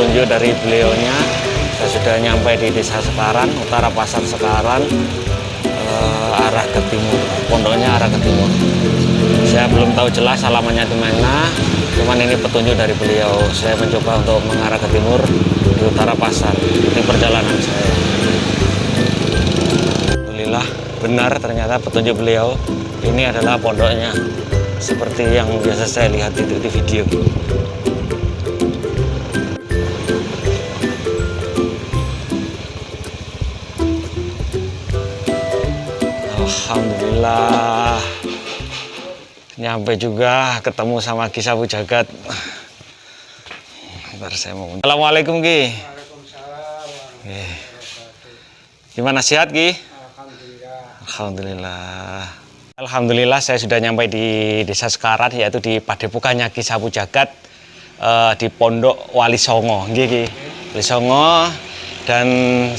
petunjuk dari beliaunya. Saya sudah nyampe di Desa Sekaran, Utara Pasar Sekaran, arah ke timur, pondoknya arah ke timur. Saya belum tahu jelas alamannya di mana, cuman ini petunjuk dari beliau. Saya mencoba untuk mengarah ke timur di Utara Pasar. Di perjalanan saya, alhamdulillah benar, ternyata petunjuk beliau. Ini adalah pondoknya, seperti yang biasa saya lihat di video. Alhamdulillah, nyampe juga, ketemu sama Ki Sapu Jagat. Ntar saya mau. Assalamualaikum Ki. Waalaikumsalam. Gimana, sehat Ki? Alhamdulillah. Alhamdulillah. Alhamdulillah saya sudah nyampe di Desa Sekaran, yaitu di Padepokannya Ki Sapu Jagat, di Pondok Wali Songo. Nggih Ki. Wali Songo. Dan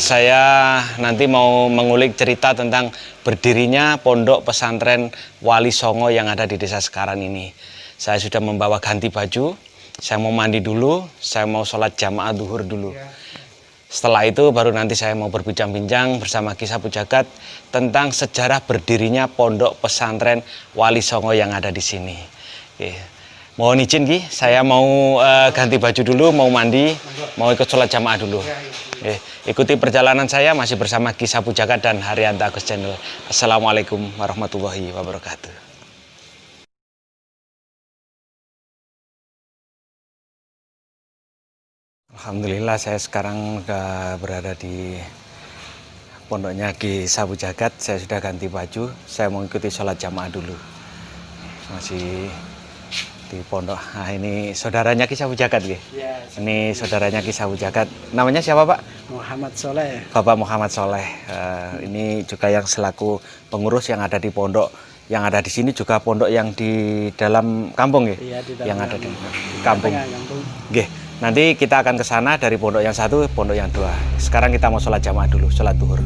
saya nanti mau mengulik cerita tentang berdirinya pondok pesantren Wali Songo yang ada di Desa Sekaran ini. Saya sudah membawa ganti baju, saya mau mandi dulu, saya mau sholat jamaah duhur dulu. Setelah itu baru nanti saya mau berbincang-bincang bersama Ki Sapu Jagat tentang sejarah berdirinya pondok pesantren Wali Songo yang ada di sini. Oke. Mohon izin Ki, saya mau ganti baju dulu, mau mandi, mau ikut sholat jamaah dulu. Ikuti perjalanan saya masih bersama Ki Sapu Jagat dan Haryanto Agus Channel. Assalamualaikum warahmatullahi wabarakatuh. Alhamdulillah saya sekarang sudah berada di pondoknya Ki Sapu Jagat. Saya sudah ganti baju, saya mau ikuti sholat jamaah dulu. Masih di pondok. Nah, ini saudaranya Ki Sapu Jagat ya? Ya, ini saudaranya Ki Sapu Jagat. Namanya siapa Pak? Muhammad Soleh. Bapak Muhammad Soleh. Ini juga yang selaku pengurus yang ada di pondok. Yang ada di sini juga pondok yang di dalam kampung ya? Iya, di dalam yang ada di kampung. Oke, nanti kita akan ke sana dari pondok yang satu, pondok yang dua. Sekarang kita mau sholat jamaah dulu, sholat duhur.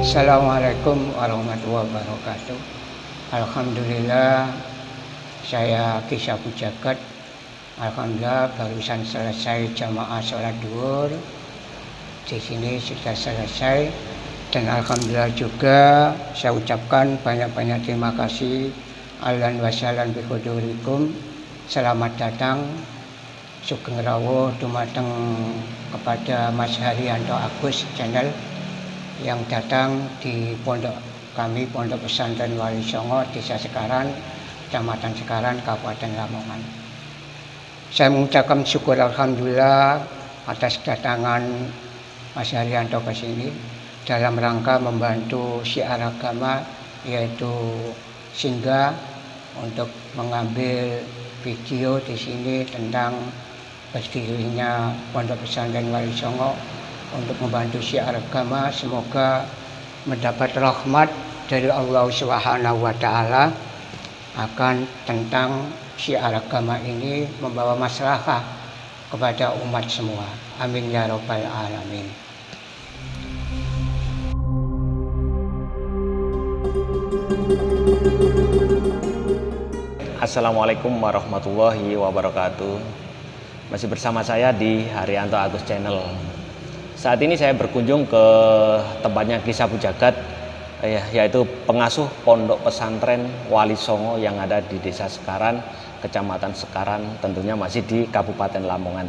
Assalamualaikum warahmatullahi wabarakatuh. Alhamdulillah, saya Ki Sapu Jagat. Alhamdulillah barusan selesai jamaah sholat duhur. Di sini sudah selesai. Dan alhamdulillah juga saya ucapkan banyak-banyak terima kasih. Ahlan wa sahlan bi hudurikum. Selamat datang sugeng rawuh dumateng kepada Mas Haryanto Agus Channel yang datang di pondok kami, Pondok Pesantren Wali Songo, Desa Sekaran, Kecamatan Sekaran, Kabupaten Lamongan. Saya mengucapkan syukur alhamdulillah atas datangan Mas Haryanto ke sini dalam rangka membantu syiar agama, yaitu singgah untuk mengambil video di sini tentang berdirinya Pondok Pesantren Wali Songo untuk membantu syiar agama. Semoga mendapat rahmat dari Allah Subhanahu wa Ta'ala akan tentang syiar agama ini membawa maslahah kepada umat semua. Amin ya rabbal alamin. Assalamualaikum warahmatullahi wabarakatuh. Masih bersama saya di Haryanto Agus Channel. Saat ini saya berkunjung ke tempatnya Ki Sapu Jagat, yaitu pengasuh pondok pesantren Wali Songo yang ada di Desa Sekaran, Kecamatan Sekaran, tentunya masih di Kabupaten Lamongan.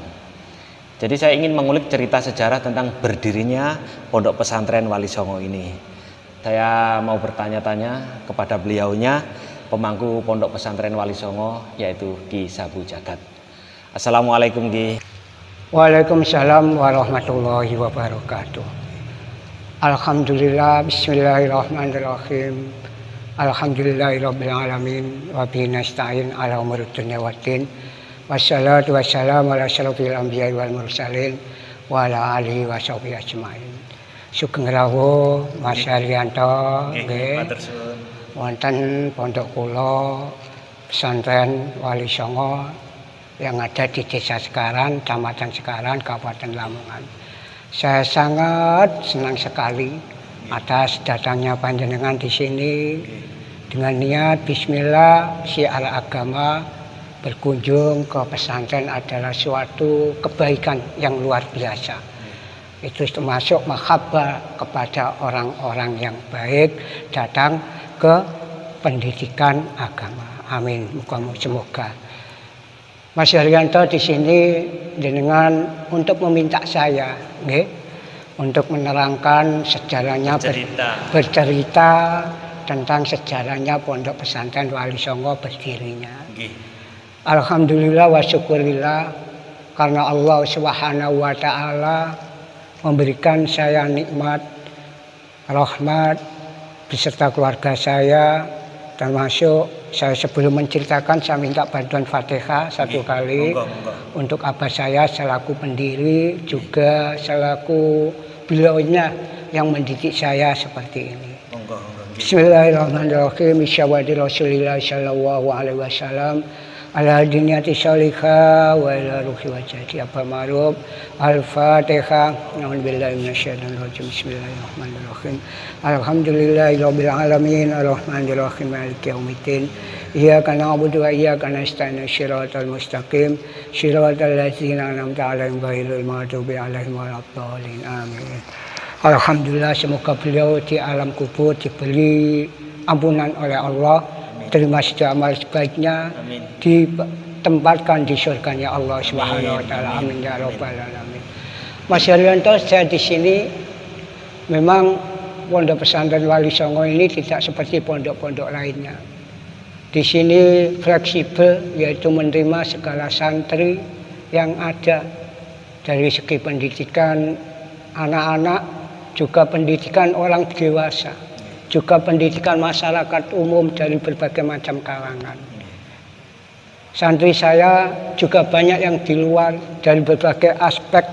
Jadi saya ingin mengulik cerita sejarah tentang berdirinya Pondok Pesantren Wali Songo ini. Saya mau bertanya-tanya kepada beliaunya, pemangku Pondok Pesantren Wali Songo, yaitu Ki Sabu Jagat. Assalamualaikum Ki. Waalaikumsalam warahmatullahi wabarakatuh. Alhamdulillah, bismillahirrahmanirrahim. Alhamdulillahirabbil alamin wa bihi nasta'in ala umuri dunya waddin. Wassalatu wassalamu ala asyrofil anbiya'i wal mursalin wa ala alihi wa sahbihi ajmain. Sugeng rawuh Mas Haryanto nggih. Wonten pondok kula Pesantren Wali Songo yang ada di Desa Sekaran, Kecamatan Sekaran, Kabupaten Lamongan. Saya sangat senang sekali atas datangnya panjenengan di sini dengan niat bismillah syiar agama. Berkunjung ke pesantren adalah suatu kebaikan yang luar biasa. Itu termasuk mahabbah kepada orang-orang yang baik datang ke pendidikan agama. Amin. Semoga. Mas Haryanto di sini dengan untuk meminta saya, untuk menerangkan sejarahnya, bercerita tentang sejarahnya Pondok Pesantren Wali Songo berdirinya. Alhamdulillah wa syukurillah karena Allah Subhanahu wa taala memberikan saya nikmat, rahmat beserta keluarga saya, termasuk saya sebelum menceritakan saya minta bantuan Fatihah satu kali untuk abah saya selaku pendiri juga selaku beliaunya yang mendidik saya seperti ini. Bismillahirrahmanirrahim. Isyawadi Rasulillah sallallahu alaihi wasallam. Ala diniyati sholihah wa ila ruhi wa jadi apa ma'ruf. Al-Fatihah. A'udzubillahi minasyaitonir rajim. Bismillahirrahmanirrahim. Alhamdulillahirabbil alamin arrahmanirrahim maliki yaumiddin. Iyyaka na'budu wa iyyaka nasta'in shiratal mustaqim shiratal ladzina an'amta 'alaihim ghairil maghdubi alaihim waladdallin. Amin. Alhamdulillah, semoga beliau di alam kubur diberi ampunan oleh Allah. Terima setiap amal sebaiknya. Amin. Ditempatkan di surganya Allah Subhanahu wa taala. Amin ya rabbal alamin. Mas Haryanto, saya di sini memang Pondok Pesantren Wali Songo ini tidak seperti pondok-pondok lainnya. Di sini fleksibel, yaitu menerima segala santri yang ada dari segi pendidikan anak-anak, juga pendidikan orang dewasa, juga pendidikan masyarakat umum dari berbagai macam kalangan. Santri saya juga banyak yang di luar dari berbagai aspek.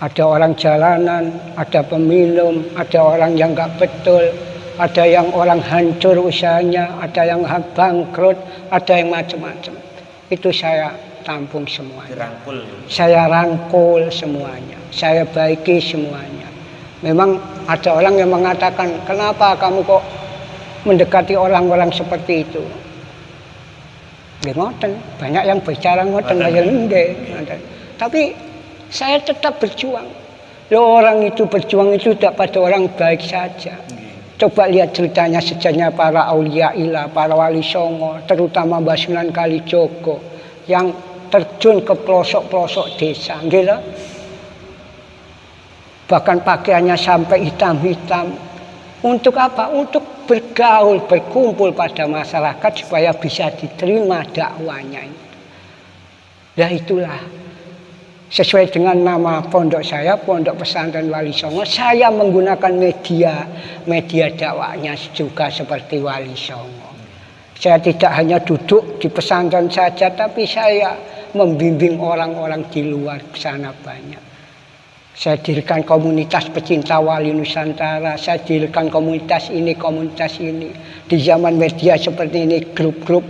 Ada orang jalanan, ada peminum, ada orang yang nggak betul, ada yang orang hancur usahanya, ada yang bangkrut, ada yang macam-macam. Itu saya tampung semuanya. Saya rangkul semuanya, saya baiki semuanya. Memang ada orang yang mengatakan, kenapa kamu kok mendekati orang-orang seperti itu? Ngoten, banyak yang bicara ngoten, tapi saya tetap berjuang. Orang itu berjuang itu tidak pada orang baik saja. Coba lihat ceritanya sejarahnya para aulia ilah, para wali songo, terutama Mbah Sunan Kalijogo yang terjun ke pelosok-pelosok desa, gitu. Bahkan pakaiannya sampai hitam-hitam. Untuk apa? Untuk bergaul, berkumpul pada masyarakat supaya bisa diterima dakwanya. Nah itulah sesuai dengan nama pondok saya, Pondok Pesantren Wali Songo. Saya menggunakan media dakwahnya juga seperti Wali Songo. Saya tidak hanya duduk di pesantren saja, tapi saya membimbing orang-orang di luar sana banyak. Saya dirikan komunitas pecinta wali Nusantara, saya dirikan komunitas ini. Di zaman media seperti ini, grup-grup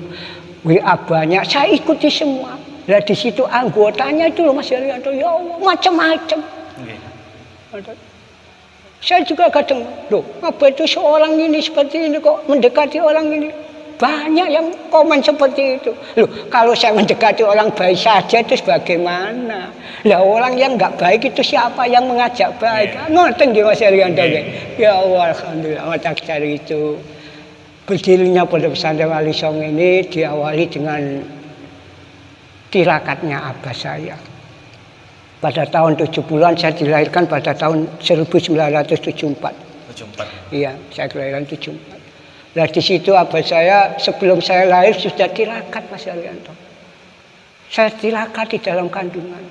WA banyak, saya ikuti semua. Nah di situ anggotanya itu loh Mas Haryanto, ya Allah, macam-macam. Saya juga kadang, loh apa itu seorang ini seperti ini kok mendekati orang ini. Banyak yang komen seperti itu. Loh, kalau saya mendekati orang baik saja itu bagaimana? Lah orang yang nggak baik itu siapa yang mengajak baik? Ngoten nggih Mas Haryanto nggih. Ya Allah, alhamdulillah mata cari itu. Berdirinya Pondok Pesantren Wali Songo ini diawali dengan tirakatnya abah saya. pada tahun 70-an, saya dilahirkan pada tahun 1974. 74. Iya, saya kelahiran 74. Nah di situ abah saya sebelum saya lahir sudah tirakat, Mas Haryanto. Saya tirakat di dalam kandungan.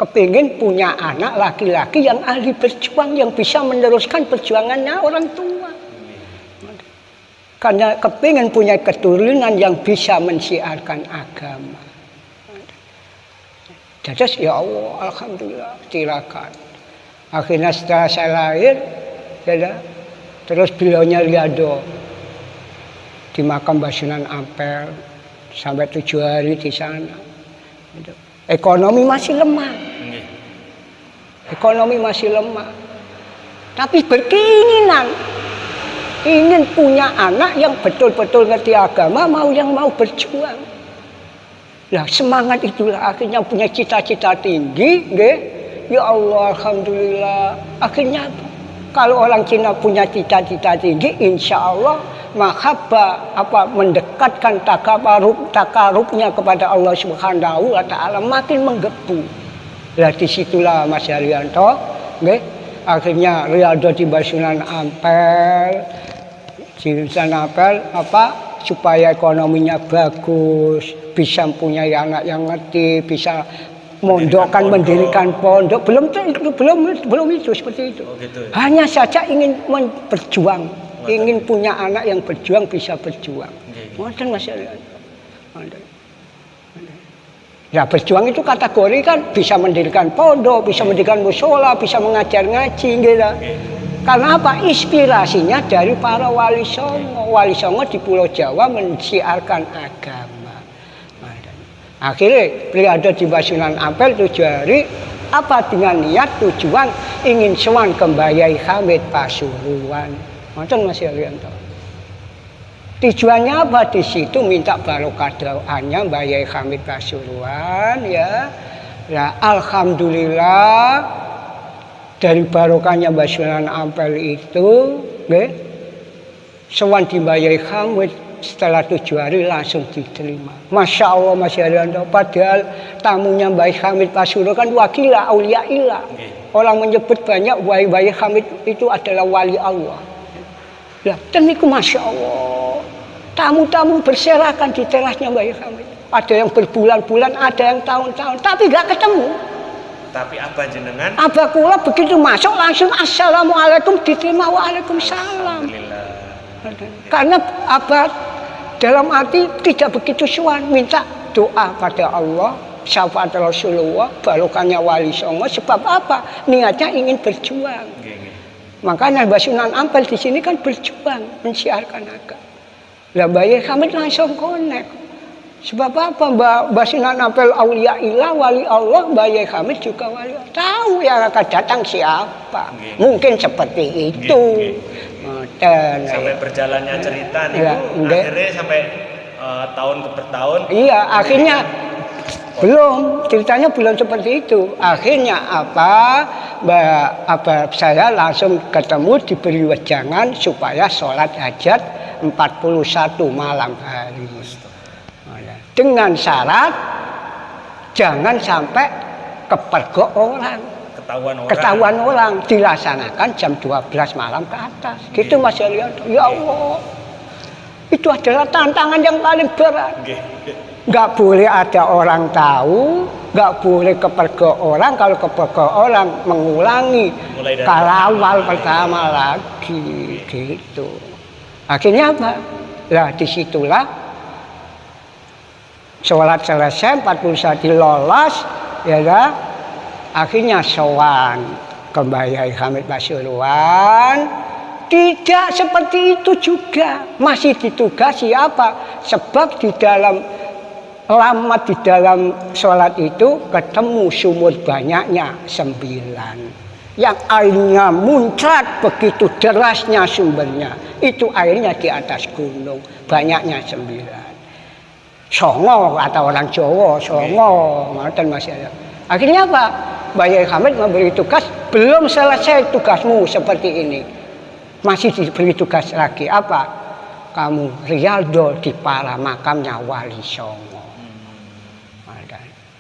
Kepingin punya anak laki-laki yang ahli berjuang, yang bisa meneruskan perjuangannya orang tua. Karena kepingin punya keturunan yang bisa mensiarkan agama. Jadi ya Allah, alhamdulillah tirakat. Akhirnya setelah saya lahir, ya, terus beliaunya riado di makam Basunan Ampel sampai 7 hari di sana. Ekonomi masih lemah. Ekonomi masih lemah. Tapi berkeinginan ingin punya anak yang betul-betul ngerti agama, yang mau berjuang. Nah, semangat itulah akhirnya punya cita-cita tinggi, nggih. Ya Allah, alhamdulillah. Akhirnya kalau orang Cina punya cita-cita tinggi, insya Allah mahabbah mendekatkan takarubnya kepada Allah Subhanahu wa taala makin menggebu. Nah, disitulah Mas Haryanto, nggih. Akhirnya riado di Basunan Ampel. Di Basunan Ampel supaya ekonominya bagus, bisa punya anak yang ngerti, bisa mondokkan, mendirikan pondok. Belum itu seperti itu. Oh, gitu, ya? Hanya saja ingin berjuang, ingin punya anak yang berjuang, bisa berjuang. Ngoten Mas Haryanto. Ya berjuang itu kategori kan bisa mendirikan pondok, bisa mendirikan mushola, bisa mengajar ngaji gitu. Karena apa? Inspirasinya dari para wali songo. Wali songo di Pulau Jawa mensiarkan agama. Akhirnya beliau ada di Basunan Ampel 7 hari. Apa dengan niat tujuan ingin sowan ke Mbayai Hamid Pasuruan. Ngoten Mas Haryanto. Tujuannya apa di situ? Minta barokah doanya Mbayai Hamid Pasuruan ya. Ya alhamdulillah dari barokahnya Basunan Ampel itu, nggih. Sowan di Mbayai Hamid setelah 7 hari langsung diterima. Masya Allah Mas Haryanto, padahal tamunya Mbayai Hamid Pasuruan kan wakilah aulia ilah. Orang menyebut banyak Mbayai Hamid itu adalah wali Allah. Lah, dan itu Masya Allah. Tamu-tamu berserakan di terasnya Mbayai Hamid. Ada yang berbulan-bulan, ada yang tahun-tahun, tapi gak ketemu. Tapi abah jenengan? Abah kula begitu masuk langsung assalamualaikum, diterima waalaikumsalam. Karena abah dalam arti tidak begitu suan, minta doa pada Allah, syafaat Rasulullah, barokahnya wali songo. Sebab apa? Niatnya ingin berjuang. Makanya Basunan Ampel di sini kan berjuang, mensiarkan agama. Lah Mbayai Hamid langsung connect. Sebab apa? Basunan Ampel aulia ilah, wali Allah, Mbayai Hamid juga wali Allah. Tahu yang akan datang siapa. Mungkin seperti itu. Sampai berjalannya cerita nih, akhirnya sampai tahun ke bertahun. Iya, akhirnya ceritanya belum seperti itu. Akhirnya saya langsung ketemu, diberi wejangan supaya sholat hajat 41 malam hari. Dengan syarat jangan sampai kepergok orang. Ketahuan orang dilaksanakan jam 12 malam ke atas. Gitu Mas Haryanto. Ya Allah. Itu adalah tantangan yang paling berat. Nggak boleh ada orang tahu, nggak boleh kepergok orang. Kalau kepergok orang mengulangi kalawal pertama lagi gitu. Akhirnya apa? Lah disitulah sholat selesai 41 lolos ya kan? Akhirnya sowan ke Mbayai Hamid Pasuruan. Tidak seperti itu juga, masih ditugasi apa? Sebab di dalam sholat itu ketemu sumur banyaknya 9 yang airnya muncrat begitu derasnya sumbernya. Itu airnya di atas gunung, banyaknya 9. Songo kata orang Jawa, songo, ngoten Mas. Akhirnya apa? Mbayai Hamid memberi tugas, belum selesai tugasmu seperti ini. Masih diberi tugas lagi apa? Kamu riado di para makamnya Wali Songo.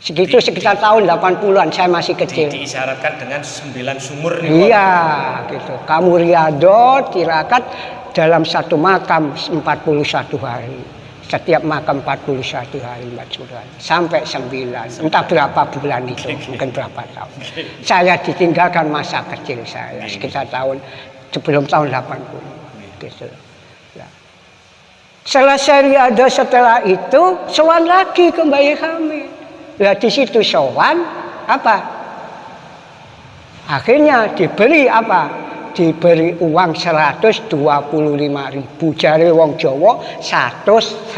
Segitu sekitar tahun 80-an, saya masih kecil. Diisyaratkan dengan 9 sumur nih. Iya, gitu. Kamu Riyadho, Tirakat dalam satu makam 41 hari. Setiap makam 41 hari, Mbak Suran. Sampai 9. Entah berapa bulan itu, mungkin berapa tahun. Saya ditinggalkan masa kecil saya, sekitar sebelum tahun 80. Gitu. Ya. Selesai Riyadho, setelah itu sowan lagi ke Mbah Hamid. Lah di situ sowan apa? Akhirnya diberi apa? Diberi uang 125.000. Jare wong Jawa 120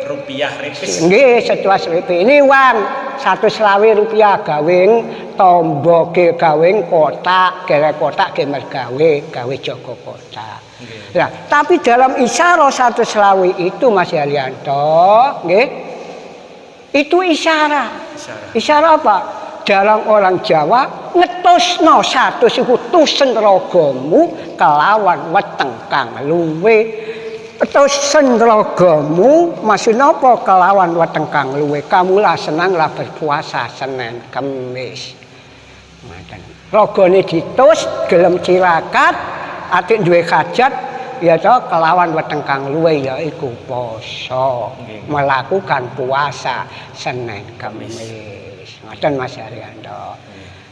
rupiah ripis. Nggih, 120. Ini uang 120 rupiah gawing tomboke gawing kotak, gerek kotak ge gawe jaga kotak. Nah, tapi dalam isyarah 120 itu Mas Haryanto, nggih. Itu isyarat. Isyarat apa? Dalam orang Jawa ngetosno 100 iku tusen ragamu kelawan weteng kang luwe. Tusen ragamu maksudnya apa? Kelawan weteng kang luwe. Kamu lah senang lah berpuasa Senin Kamis. Ragane ditus gelem cirakat atik duwe hajat ya toh kelawan weteng kang luwe yaiku poso, melakukan puasa Senin Kamis. Ngoten Mas Haryanto.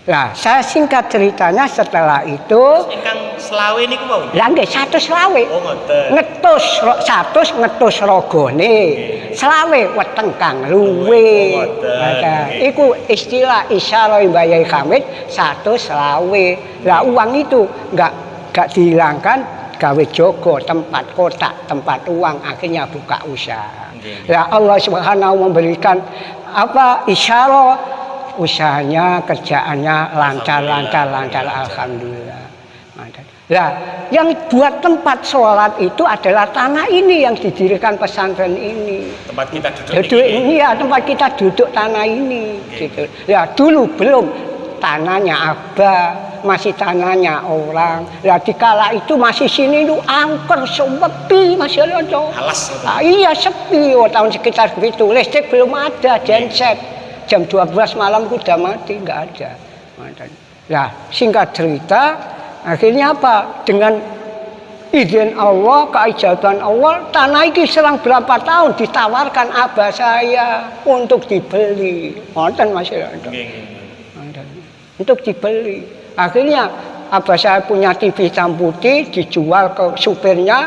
Lah, saya singkat ceritanya setelah itu ingkang selawe niku mau. Lah nggih 120. Oh ngoten. Ngetus 100 ngetus ragane. Selawe weteng kang luwe. Iku istilah isyarah Mbah Hamid 120. Lah uang itu enggak dihilangkan, gawe jogo tempat kotak, tempat uang, akhirnya buka usaha. Ya Allah Subhanahu memberikan apa isyarah, usahanya, kerjaannya lancar, alhamdulillah. Nah, yang buat tempat sholat itu adalah tanah ini yang didirikan pesantren ini. Tempat kita duduk ini. Iya, tempat kita duduk tanah ini. Gitu. Ya dulu belum tanahnya Abah. Masih tanahnya orang. Lah dikala itu masih sini itu angker sepi masih ada. Alas. Iya sepi. Tahun sekitar begitu. Listrik belum ada, genset. Jam 12 malam udah mati, nggak ada. Nah, singkat cerita, akhirnya apa? Dengan izin Allah, keijazan Allah, tanah ini selang berapa tahun ditawarkan abah saya untuk dibeli. Nonton masih ada. Untuk dibeli. Akhirnya abah saya punya TV hitam putih dijual ke supirnya,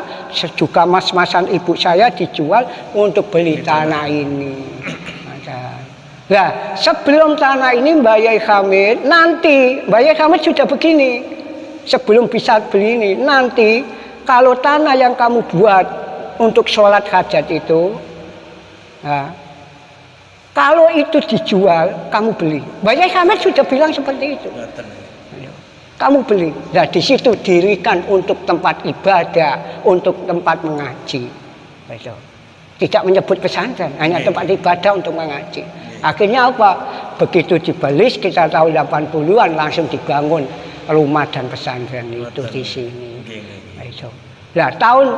juga mas-masan ibu saya dijual untuk beli tanah ini. Nah, sebelum tanah ini Mbah Hamid, nanti Mbah Hamid sudah begini. Sebelum bisa beli ini, nanti kalau tanah yang kamu buat untuk sholat hajat itu, nah, kalau itu dijual, kamu beli. Mbah Hamid sudah bilang seperti itu. Kamu beli. Nah di situ dirikan untuk tempat ibadah, untuk tempat mengaji. Betul. Tidak menyebut pesantren, hanya tempat ibadah untuk mengaji. Akhirnya apa? Begitu dibeli sekitar tahun 80-an langsung dibangun rumah dan pesantren itu di sini. Betul. Nah tahun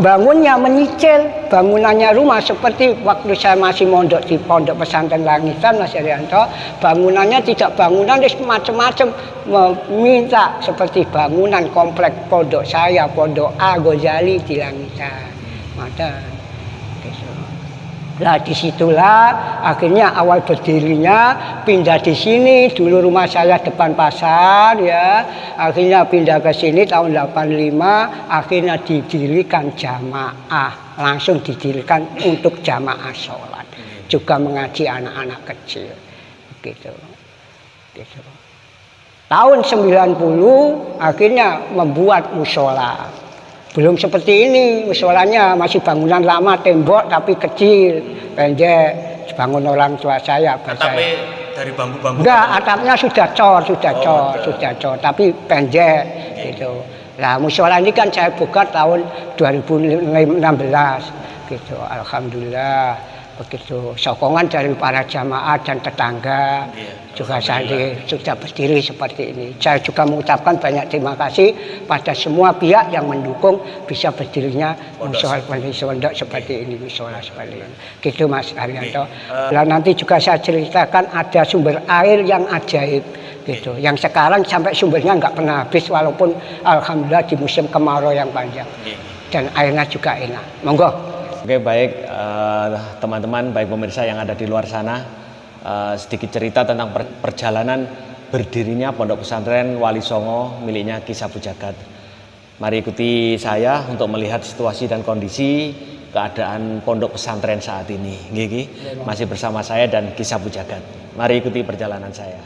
bangunnya menyicil, bangunannya rumah seperti waktu saya masih mondok di pondok pesantren Langitan Mas Haryanto, bangunannya tidak bangunan macam-macam, meminta seperti bangunan komplek pondok saya, pondok A Ghazali di Langitan. Nah disitulah akhirnya awal berdirinya pindah di sini. Dulu rumah saya depan pasar ya, akhirnya pindah ke sini tahun 85. Akhirnya didirikan jamaah, langsung didirikan untuk jamaah sholat, juga mengaji anak-anak kecil, gitu. Tahun 90 akhirnya membuat mushola. Belum seperti ini, musolanya masih bangunan lama, tembok tapi kecil, pendek, dibangun orang tua saya. Atapnya dari bambu-bambu? Enggak, atapnya sudah cor, tapi pendek gitu. Nah, musola ini kan saya buka tahun 2016 gitu, alhamdulillah. begitu sokongan dari para jamaah dan tetangga juga saya sudah berdiri seperti ini. Saya juga mengucapkan banyak terima kasih pada semua pihak yang mendukung bisa berdirinya musola pondok seperti ini, musola seperti ini. Gitu Mas Haryanto. Dan nanti juga saya ceritakan ada sumber air yang ajaib gitu. Yang sekarang sampai sumbernya nggak pernah habis walaupun alhamdulillah di musim kemarau yang panjang. Dan airnya juga enak. Monggo. Oke, baik teman-teman, baik pemirsa yang ada di luar sana, sedikit cerita tentang perjalanan berdirinya Pondok Pesantren Wali Songo miliknya Ki Sapu Jagat. Mari ikuti saya untuk melihat situasi dan kondisi keadaan Pondok Pesantren saat ini. Masih bersama saya dan Ki Sapu Jagat. Mari ikuti perjalanan saya.